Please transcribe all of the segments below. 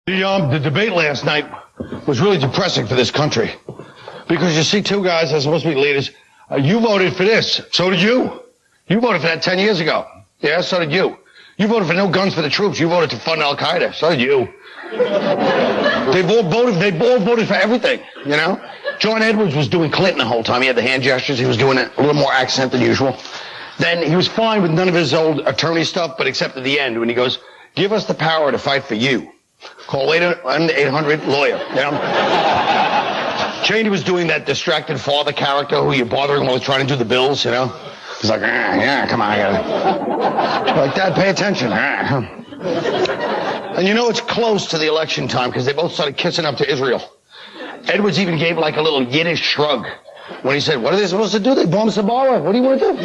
The debate last night was really depressing for this country. Because you see two guys that are supposed to be leaders. You voted for this. So did you. You voted for that 10 years ago. Yeah, so did you. You voted for no guns for the troops. You voted to fund Al-Qaeda. So did you. They all voted for everything, you know? John Edwards was doing Clinton the whole time. He had the hand gestures. He was doing a little more accent than usual. Then he was fine with none of his old attorney stuff, but except at the end when he goes, give us the power to fight for you. Call 800-lawyer. You know? Cheney was doing that distracted father character who you're bothering while he's trying to do the bills, you know? He's like, yeah, come on, I gotta... Like, Dad, pay attention. And you know it's close to the election time because they both started kissing up to Israel. Edwards even gave like a little Yiddish shrug when he said, what are they supposed to do? They bomb Sabara. What do you want to do?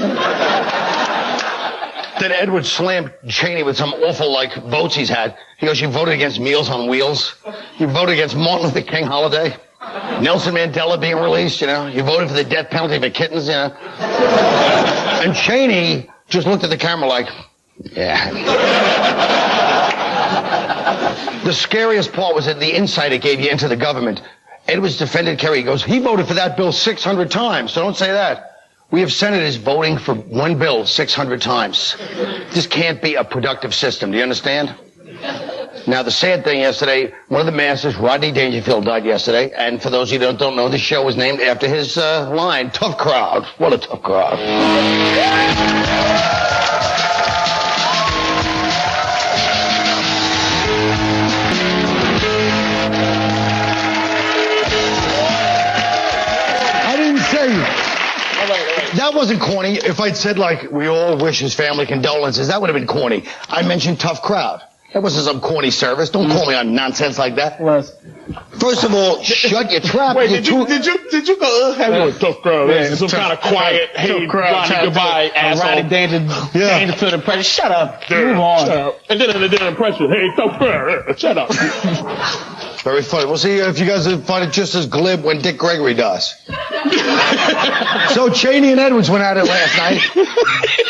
Then Edwards slammed Cheney with some awful, like, votes he's had. He goes, you voted against Meals on Wheels. You voted against Martin Luther King holiday. Nelson Mandela being released, you know. You voted for the death penalty for kittens, you know. And Cheney just looked at the camera like, yeah. The scariest part was that the insight it gave you into the government. Edwards defended Kerry. He goes, he voted for that bill 600 times, so don't say that. We have senators voting for one bill 600 times. This can't be a productive system. Do you understand? Now, the sad thing yesterday, one of the masters, Rodney Dangerfield, died yesterday. And for those of you that don't know, the show was named after his line, Tough Crowd. What a tough crowd. I didn't say... That wasn't corny. If I'd said, like, we all wish his family condolences, that would have been corny. I mentioned tough crowd. That wasn't some corny service. Don't call me on nonsense like that. First of all, shut your trap. Wait, did you go, have a tough crowd? Yeah, some kind of quiet, hey, Johnny, goodbye, asshole. Dangerfield impression. Shut up. Move on. Shut up. And then the impression, hey, tough crowd. Shut up. Very funny. We'll see if you guys find it just as glib when Dick Gregory does. So Cheney and Edwards went at it last night.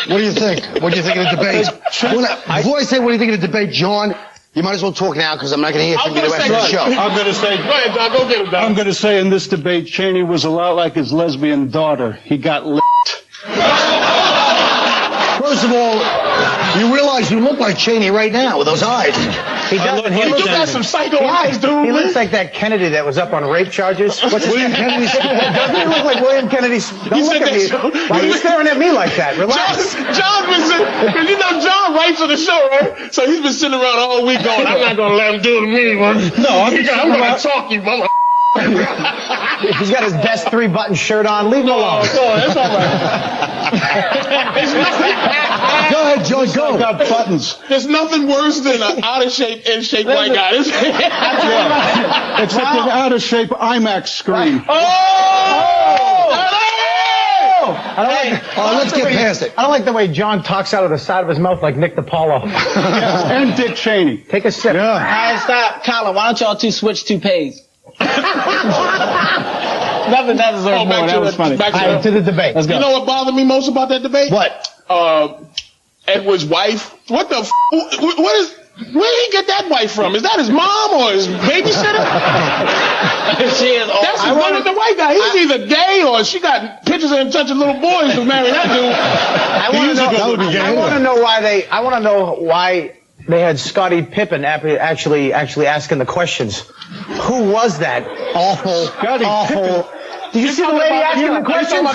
What do you think? What do you think of the debate? Before I say what do you think of the debate, John, you might as well talk now because I'm not going to hear from you the rest of the show. I'm going to say, go ahead, John, go get him, Don. I'm going to say in this debate, Cheney was a lot like his lesbian daughter. He got licked. First of all, you realize you look like Cheney right now with those eyes. He doesn't. You got some psycho eyes, dude. He looks like that Kennedy that was up on rape charges. What's his William name? Kennedy. Doesn't he look like William Kennedy? Don't look at me. Why are you staring at me like that? Relax. John's been sitting, because you know John writes for the show, right? So he's been sitting around all week going, I'm not going to let him do it to me, man. No, I'm going to talk you, mother. He's got his best 3-button shirt on. Leave him alone. That's all right. Go ahead, John, go. Got buttons. There's nothing worse than an out-of-shape, in-shape white guy. Except an out-of-shape IMAX screen. Let's get past it. I don't like the way John talks out of the side of his mouth like Nick DiPaolo. And Dick Cheney. Take a sip. Yeah. All right, stop. Colin, why don't y'all two switch toupees? Nothing that deserves more. That was funny. Back to the debate. Let's go. You know what bothered me most about that debate? What? Edward's wife. What the f***? What is... Where did he get that wife from? Is that his mom or his babysitter? She is. That's one of the white guy. He's either gay or she got pictures of him touching little boys to marry that dude. I want to know why they had Scottie Pippen actually asking the questions. Who was that awful? Pippen. Did you see the lady asking the questions?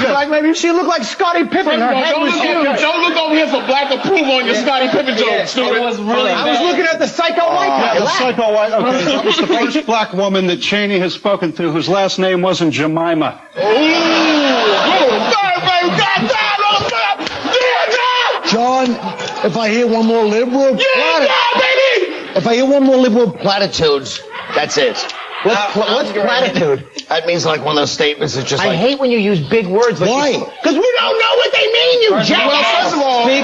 She looked like Scottie Pippen. Her head was huge. Don't look over here for black approval on your Scottie Pippen joke, stupid. It was really I was looking at the psycho white guy. The psycho white. Okay, that was the first black woman that Cheney has spoken to whose last name wasn't Jemima. John, if I hear one more liberal platitudes, that's it. What's platitude? That means like one of those statements that's just I like... hate when you use big words. Like Why? Because we don't know what they mean, you jackass. Well, first of all, you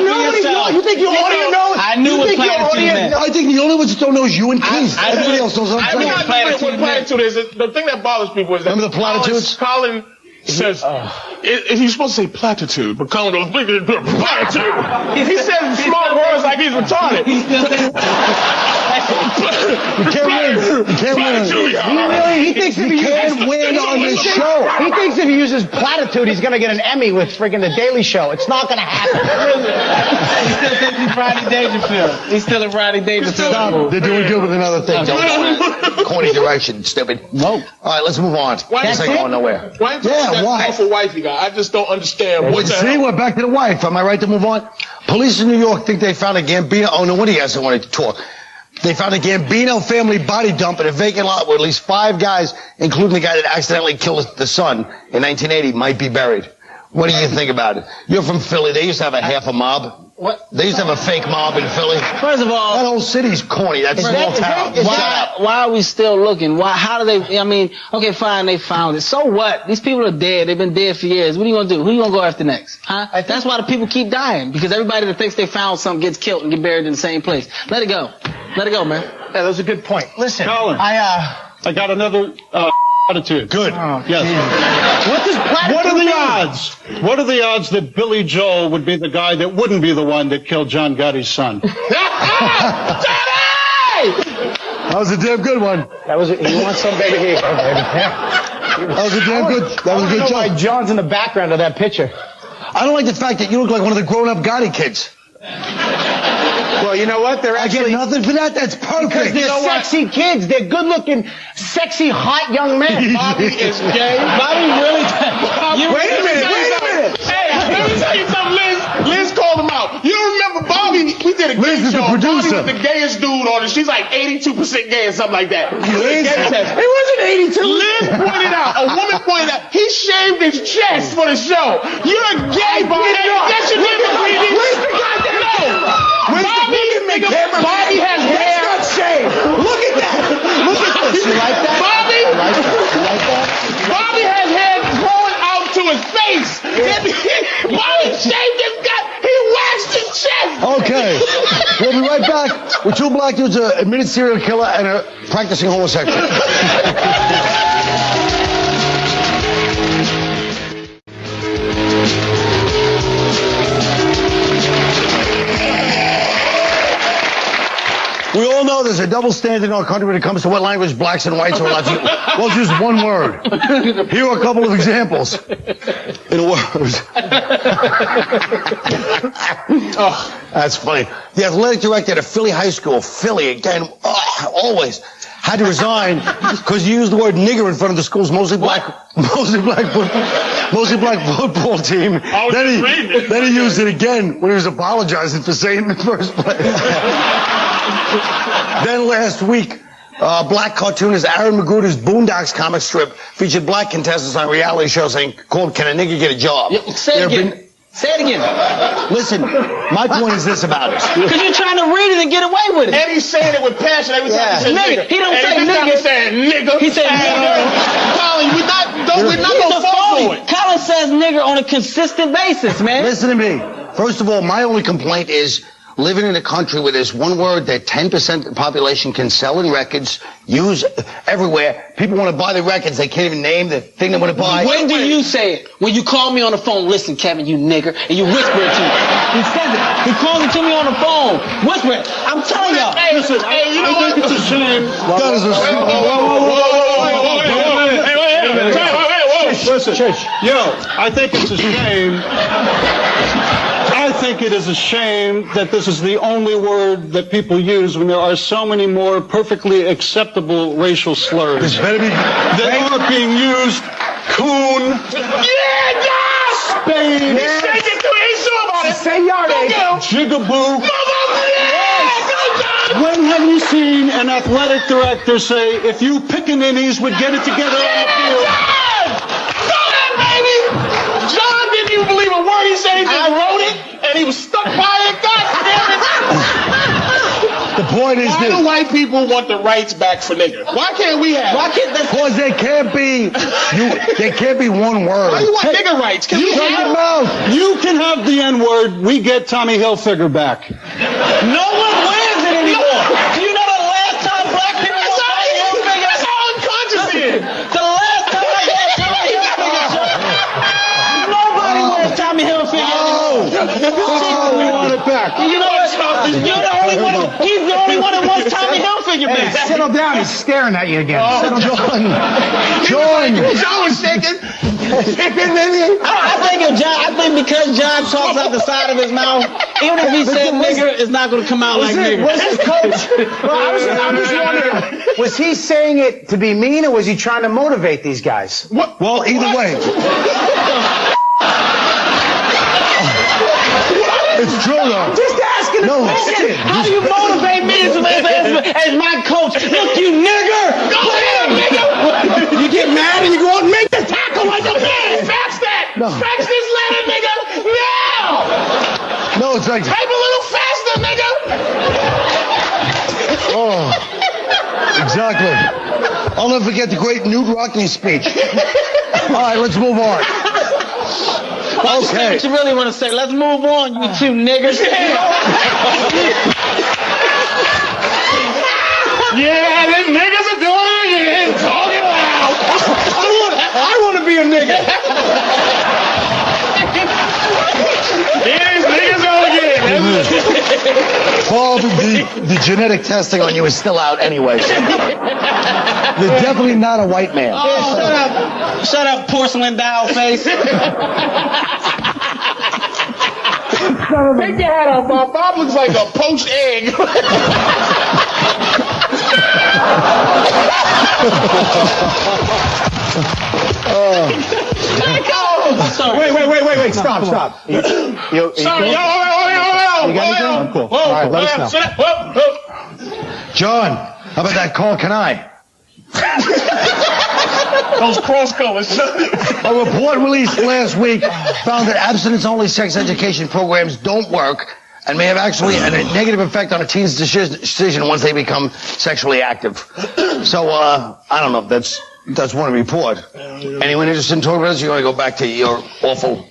know what you think your audience knows? I knew what platitude meant. I think the only ones that don't know is you and Keith. Everybody else knows what I'm I know saying. what platitude is. The thing that bothers people is that... Remember the platitudes? Colin says, he's supposed to say platitude, but Colin goes, platitude. He says small words like he's retarded. You can't win. You can't win. He thinks if he can't win on this show. He thinks if he uses platitude, he's going to get an Emmy with freaking The Daily Show. It's not going to happen. He still thinks he's Rodney Dangerfield. He's still in Rodney Dangerfield. They're doing good with another thing. Don't corny direction, stupid. No. All right, let's move on. This ain't going nowhere. Why Yeah, why? awful wifey guy? I just don't understand. What the See, hell? we're back to the wife. Am I right to move on? Police in New York think they found a Gambino. Oh, no, what do you guys want to talk? They found a Gambino family body dump in a vacant lot where at least 5 guys, including the guy that accidentally killed the son in 1980, might be buried. What do you think about it? You're from Philly. They used to have a half a mob. What? They used to have a fake mob in Philly. First of all, That whole city's corny. That small town. why are we still looking? How do they, I mean, okay, fine, they found it. So what? These people are dead. They've been dead for years. What are you going to do? Who are you going to go after next? Huh? That's why the people keep dying. Because everybody that thinks they found something gets killed and get buried in the same place. Let it go. Let it go, man. Yeah, that was a good point. Listen, Colin. I got another attitude. Good. Yes. What does platitude What are the mean? odds? What are the odds that Billy Joel would be the guy that wouldn't be the one that killed John Gotti's son? That was a damn good one. He wants some baby here. That was a damn good. That was a good Why joke. John's in the background of that picture. I don't like the fact that you look like one of the grown-up Gotti kids. Well, you know what? They're I get actually nothing for that. That's because perfect. they're sexy kids. They're good-looking, sexy, hot young men. Bobby is gay. Bobby really, Wait a minute. Hey, let me tell you something, Liz called him out. You remember Bobby? We did a Liz game is the show. producer. Bobby was the gayest dude on it. She's like 82% gay or something like that. Liz? Gay test. It wasn't 82. Liz pointed out, a woman pointed out, he shaved his chest for the show. You're a gay, Bobby. Yes, you did. Where's the goddamn camera? Bobby has hair. Not shaved. Look at that. Look at this. You like that? Bobby, You like that? Bobby has hair growing out to his face. Bobby shaved his gut. He waxed his chest. Okay. We'll be right back with 2 black dudes, a admitted serial killer and a practicing homosexual. We all know there's a double standard in our country when it comes to what language blacks and whites are allowed to use. Well, just one word. Here are a couple of examples. In a word. Oh, that's funny. The athletic director at a Philly high school, Philly again, always, had to resign because he used the word nigger in front of the school's mostly black football team. Then he used it again when he was apologizing for saying it in the first place. Then last week, black cartoonist Aaron Magruder's Boondocks comic strip featured black contestants on a reality show called Can a Nigga Get a Job? Say it again. Say it again. Listen, my point is this about it. Because you're trying to read it and get away with it. And he's saying it with passion every time he says Nigga. nigga. He don't And say every time nigga. He said nigga. He said nigga. Colin, we're not He's going a to fall for phony. it. Colin says nigger on a consistent basis, man. Listen to me. First of all, my only complaint is living in a country where there's one word that 10% of the population can sell in records, use everywhere. People want to buy the records. They can't even name the thing they want to buy. When do you say it? When you call me on the phone, listen, Kevin, you nigger, and you whisper it to me. He says it. He calls it to me on the phone. Whisper it. I'm telling y'all. Listen, Hey, you know I think what? it's a shame. That is Listen, yo, I think it's a shame. I think it is a shame that this is the only word that people use when there are so many more perfectly acceptable racial slurs that are being used. Coon. Yeah, Josh! Spade. He said it to him. He's sure about it. Say yardage. Jigaboo. Yeah! When have you seen an athletic director say, if you pickaninnies would get it together on the field? John, baby! John didn't even believe a word he said. He just wrote it, and he was stuck by it. God damn it! The point is Why do white people want the rights back for nigger? Why can't we have? Why can't this? because there can't be one word. Why do you want nigger rights? Can we Shut your have? mouth. You can have the N-word, we get Tommy Hilfiger back. No one wears it anymore. Do you know the last time black people wore Tommy Hilfiger? That's how unconscious he is. The last time I had Tommy Hilfiger shirt. Nobody wears Tommy Hilfiger anymore. We want it back. You know what? You're the only one. He's the only one that wants Tommy back. Settle down. He's staring at you again. John. John was shaking. I think because John talks out the side of his mouth, even if he said nigger, it's not going to come out like nigger. Was his coach? Well, I'm just wondering, was he saying it to be mean, or was he trying to motivate these guys? What? Well, either way. It's true, though. Just asking a question. How do you motivate me as my coach? Look, you nigger! Go ahead, nigga! You get mad and you go out and make the tackle like a man. Fax that! No. Fax this letter, nigga! Now! No, it's like... Type a little faster, nigga! Oh, exactly. I'll never forget the great Newt Rockney speech. All right, let's move on. Well, okay. What you really want to say? Let's move on, you two niggers. Yeah, them niggas are doing it again. Talking loud. I want to be a nigga. Here's niggas go again. Paul, the genetic testing on you is still out anyway. You're definitely not a white man. Oh, shut up. Shut up, porcelain doll face. Take your hat off, Bob. Bob looks like a poached egg. Sorry. Wait. Stop. You Sorry, yo. You got anything? Cool. Whoa, all right, let us know. Whoa. John, how about that call? Can I? Those cross colors. A report released last week found that abstinence-only sex education programs don't work and may have actually a negative effect on a teen's decision once they become sexually active. So, I don't know if that's one report. Anyone interested in talking about this? You want to go back to your awful,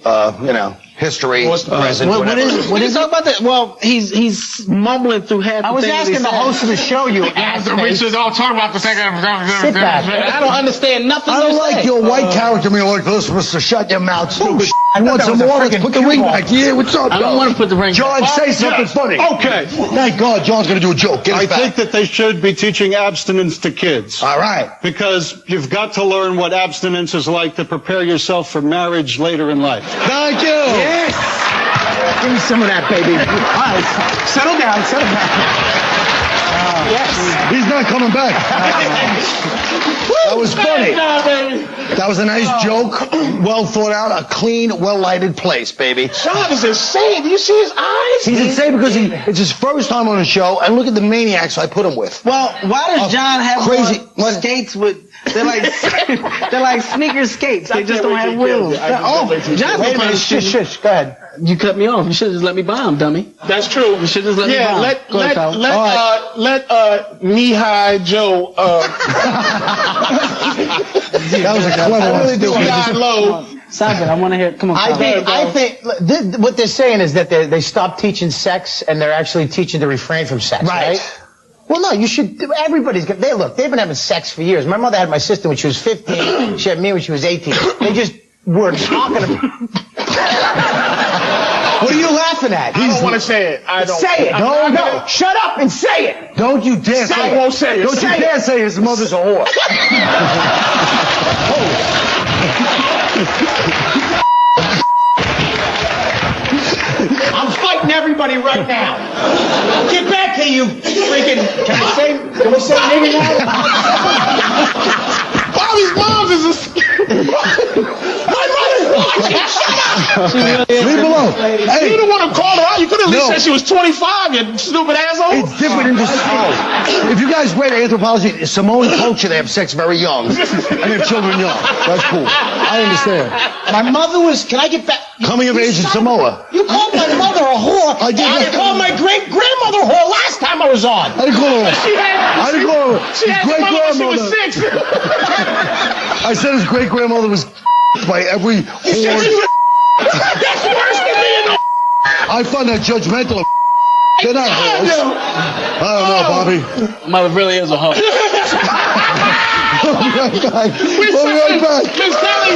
history, present, whatever. What is up about that? Well, he's mumbling through half the I was thing asking the host of the show, you ass. We should all talk about the second. Sit back. I don't understand nothing I don't you like say. your white character being like this, Mr. Shut your mouth, stupid. I I want thought some that was a more. Let's friggin' put the ring cue ball. back. Yeah, what's up, I don't want to put the ring John, back. say something funny. Okay. Thank God John's going to do a joke. Get us I back. think that they should be teaching abstinence to kids. All right. Because you've got to learn what abstinence is like to prepare yourself for marriage later in life. Thank you. Yes. Give me some of that, baby. All right. Settle down. Yes. He's not coming back. That was funny. That was a nice joke. Well thought out. A clean, well-lighted place, baby. John is insane. Do you see his eyes? He's insane because it's his first time on the show, and look at the maniacs I put him with. Well, why does John have crazy more skates with? They're like sneaker skates. They just don't have wheels. Oh, John, Wait a minute. Shush. Go ahead. You cut me off. You should have just let me bomb, dummy. That's true. You should just let me bomb. Go ahead, Kyle. Let knee-high Joe That was a clever one. down low. Stop it. I want to hear. Come on, Kyle. I think what they're saying is that they stopped teaching sex and they're actually teaching to refrain from sex, right? Well, no, you should. Everybody's got. They've been having sex for years. My mother had my sister when she was 15. She had me when she was 18. They just were talking about. What are you laughing at? I don't want to say it. I don't. Say it. No. Shut up and say it. Don't you dare say I it. won't say it. Don't you dare say his mother's a whore. I'm fighting everybody right now. Get back here, you freaking. Can we say nigga now? Bobby's mom's is a. My mother. Leave alone. Hey, You don't want to call her out. You could at least said she was 25, you stupid asshole. it's different in this. If you guys read anthropology, Samoan culture, they have sex very young. And they have children young. That's cool. I understand. My mother was. Can I get back? Coming of age in Samoa. You called my mother a whore. I did not. You called my great-grandmother a whore last time I was on. I didn't call her. I didn't call her. She had His the mother when she was great-grandmother. 6. I said his great-grandmother was by every whore. That's worse than me and the. I find that judgmental. They're not whores. I don't know, Bobby. Mother really is a hoe. We'll be right back. Miss Kelly.